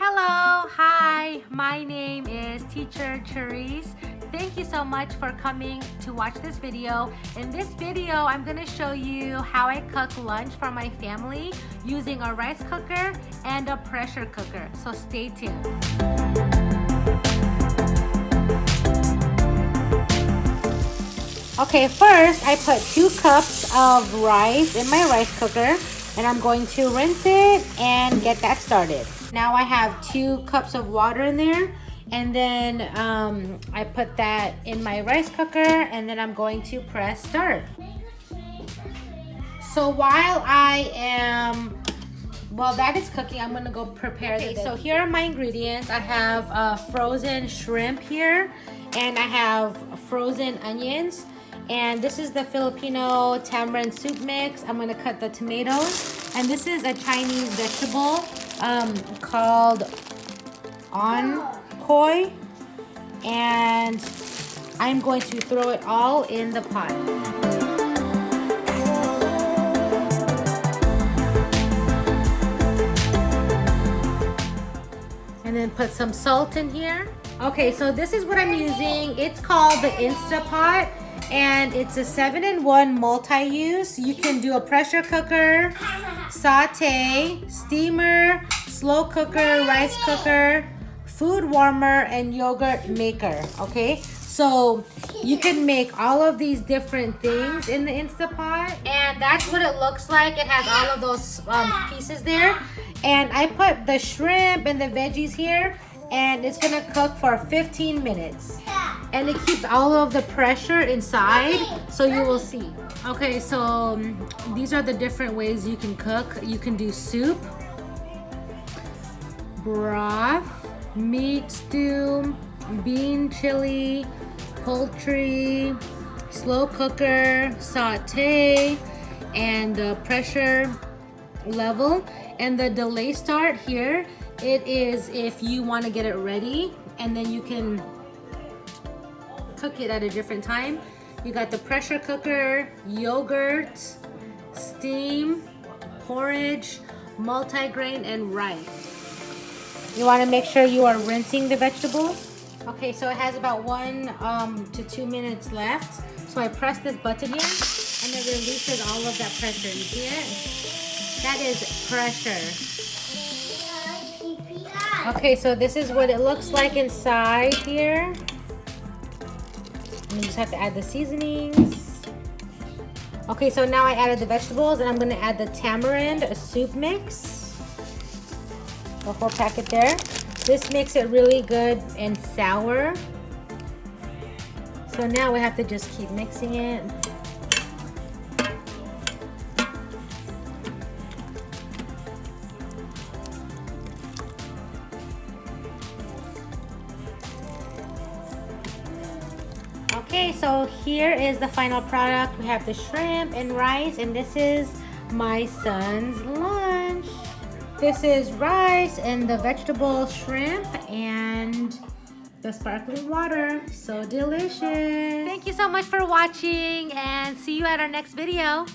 Hello, hi, my name is Teacher Therese. Thank you so much for coming to watch this video. In this video, I'm gonna show you how I cook lunch for my family using a rice cooker and a pressure cooker. So stay tuned. Okay, first I put 2 cups of rice in my rice cooker and I'm going to rinse it and get that started. Now I have 2 cups of water in there, and then I put that in my rice cooker, and then I'm going to press start. So while that is cooking, I'm gonna go prepare this. So here are my ingredients. I have frozen shrimp here, and I have frozen onions. And this is the Filipino tamarind soup mix. I'm gonna cut the tomatoes. And this is a Chinese vegetable called koi. And I'm going to throw it all in the pot. And then put some salt in here. Okay, so this is what I'm using. It's called the Instapot. And it's a 7-in-1 multi-use. You can do a pressure cooker, saute, steamer, slow cooker, rice cooker, food warmer, and yogurt maker. Okay, so you can make all of these different things in the Instapot, and that's what it looks like. It has all of those pieces there, and I put the shrimp and the veggies here, and it's gonna cook for 15 minutes. And it keeps all of the pressure inside, so you will see. Okay, so these are the different ways you can cook. You can do soup, broth, meat stew, bean chili, poultry, slow cooker, saute, and pressure level. And the delay start here, it is if you want to get it ready, and then you can cook it at a different time. You got the pressure cooker, yogurt, steam, porridge, multigrain, and rice. You want to make sure you are rinsing the vegetables. Okay, so it has about 1 to 2 minutes left. So I press this button here and it releases all of that pressure. You see it? That is pressure. Okay, so this is what it looks like inside here. You just have to add the seasonings. Okay, so now I added the vegetables, and I'm gonna add the tamarind soup mix. The whole packet there. This makes it really good and sour. So now we have to just keep mixing it. Okay, so here is the final product. We have the shrimp and rice, and this is my son's lunch. This is rice and the vegetable shrimp and the sparkling water. So delicious. Thank you so much for watching, and see you at our next video.